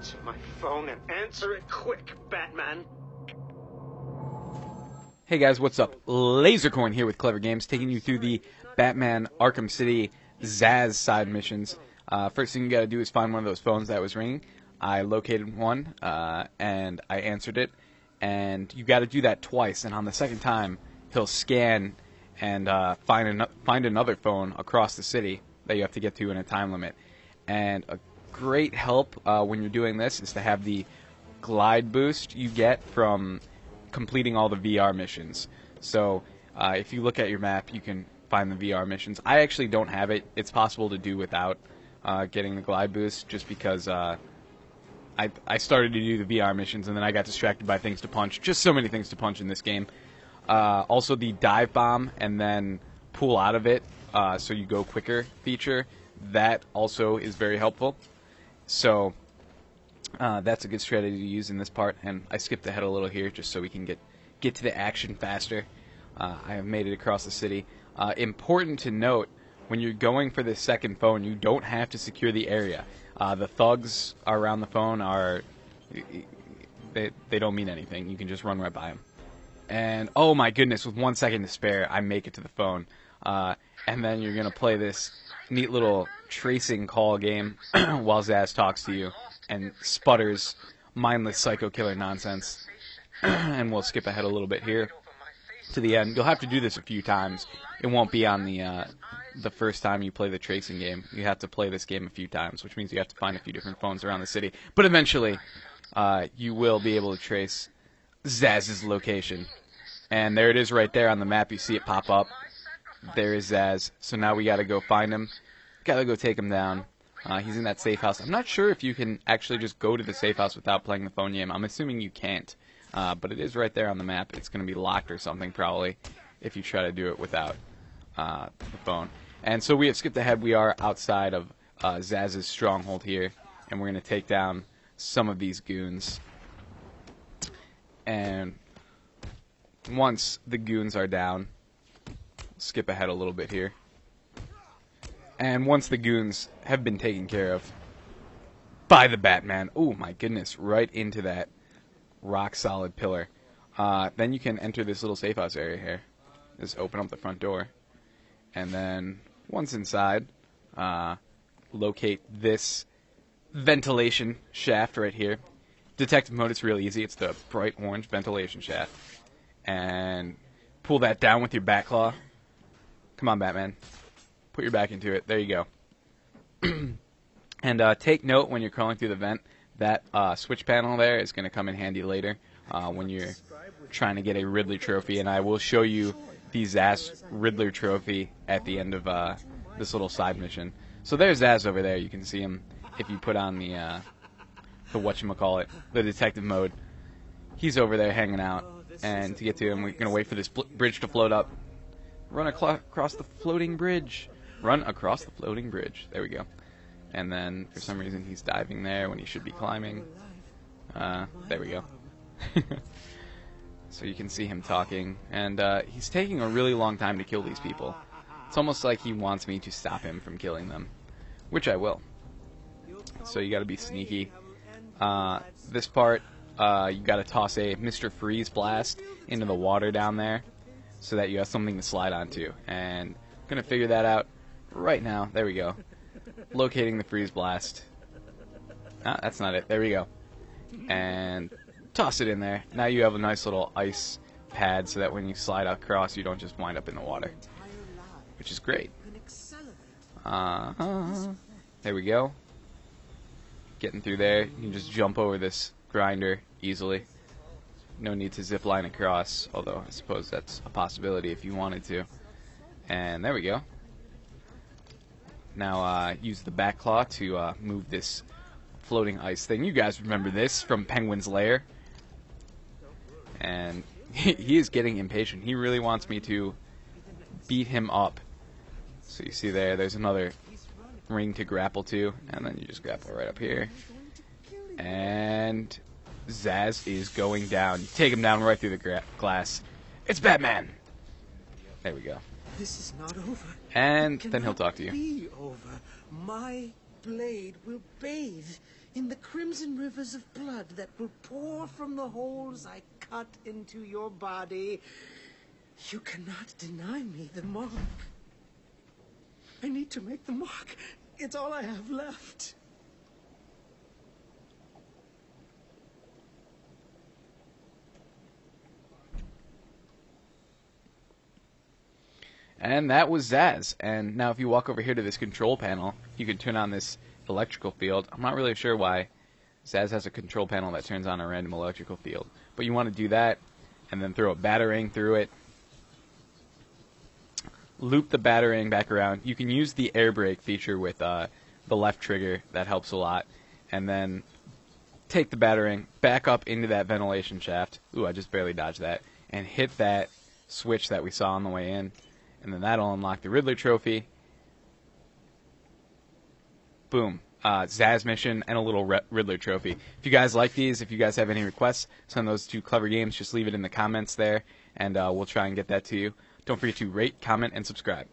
Answer my phone and answer it quick, Batman. Hey guys, what's up? Lasercorn here with Clever Games, taking you through the Batman Arkham City Zsasz side missions. First thing you gotta do is find one of those phones that was ringing. I located one, and I answered it, and you gotta do that twice, and on the second time, he'll scan and find another phone across the city that you have to get to in a time limit. And a great help when you're doing this is to have the glide boost you get from completing all the VR missions. So if you look at your map, you can find the VR missions. I actually don't have it. It's possible to do without getting the glide boost, just because I started to do the VR missions and then I got distracted by things to punch. Just so many things to punch in this game. Also the dive bomb and then pull out of it so you go quicker feature. That also is very helpful. So that's a good strategy to use in this part, and I skipped ahead a little here just so we can get to the action faster. I have made it across the city. Important to note, when you're going for this second phone, you don't have to secure the area. The thugs around the phone they don't mean anything. You can just run right by them. And oh my goodness, with 1 second to spare, I make it to the phone. And then you're going to play this neat little tracing call game while Zsasz talks to you and sputters mindless psycho killer nonsense. And we'll skip ahead a little bit here to the end. You'll have to do this a few times. It won't be on the first time you play the tracing game. You have to play this game a few times, which means you have to find a few different phones around the city. But eventually, you will be able to trace Zsasz's location. And there it is right there on the map. You see it pop up. There is Zsasz. So now we gotta go find him. Gotta go take him down. He's in that safe house. I'm not sure if you can actually just go to the safe house without playing the phone game. I'm assuming you can't. But it is right there on the map. It's going to be locked or something probably if you try to do it without the phone. And so we have skipped ahead. We are outside of Zsasz's stronghold here. And we're going to take down some of these goons. And once the goons are down, skip ahead a little bit here. And once the goons have been taken care of by the Batman, oh my goodness, right into that rock-solid pillar. Then you can enter this little safe house area here. Just open up the front door. And then, once inside, locate this ventilation shaft right here. Detective mode, it's real easy. It's the bright orange ventilation shaft. And pull that down with your bat claw. Come on, Batman. Put your back into it. There you go. And take note when you're crawling through the vent, that switch panel there is going to come in handy later when you're trying to get a Riddler trophy. And I will show you the Zsasz Riddler trophy at the end of this little side mission. So there's Zsasz over there. You can see him if you put on the whatchamacallit, the detective mode. He's over there hanging out. And to get to him, we're going to wait for this bridge to float up. Run across the floating bridge. Run across the floating bridge. There we go. And then, for some reason, he's diving there when he should be climbing. There we go. So you can see him talking. And he's taking a really long time to kill these people. It's almost like he wants me to stop him from killing them. Which I will. So you gotta be sneaky. This part, you gotta toss a Mr. Freeze blast into the water down there, so that you have something to slide onto. And I'm going to figure that out right now. There we go. Locating the freeze blast. Ah, that's not it. There we go. And toss it in there. Now you have a nice little ice pad so that when you slide across, you don't just wind up in the water. Which is great. There we go. Getting through there. You can just jump over this grinder easily. No need to zip line across, although I suppose that's a possibility if you wanted to. And there we go. Now use the back claw to move this floating ice thing. You guys remember this from Penguin's Lair. And he is getting impatient. He really wants me to beat him up. So you see there's another ring to grapple to. And then you just grapple right up here. And Zsasz is going down. You take him down right through the glass. It's Batman! There we go. This is not over. And then he'll talk to you. Be over. My blade will bathe in the crimson rivers of blood that will pour from the holes I cut into your body, you cannot deny me the mark. I need to make the mark. It's all I have left. And that was Zsasz. And now if you walk over here to this control panel, you can turn on this electrical field. I'm not really sure why Zsasz has a control panel that turns on a random electrical field. But you want to do that, and then throw a batarang through it. Loop the batarang back around. You can use the air brake feature with the left trigger. That helps a lot. And then take the batarang back up into that ventilation shaft. Ooh, I just barely dodged that. And hit that switch that we saw on the way in. And then that'll unlock the Riddler trophy. Boom. Zsasz mission and a little Riddler trophy. If you guys like these, if you guys have any requests, send those to Clever Games. Just leave it in the comments there, and we'll try and get that to you. Don't forget to rate, comment, and subscribe.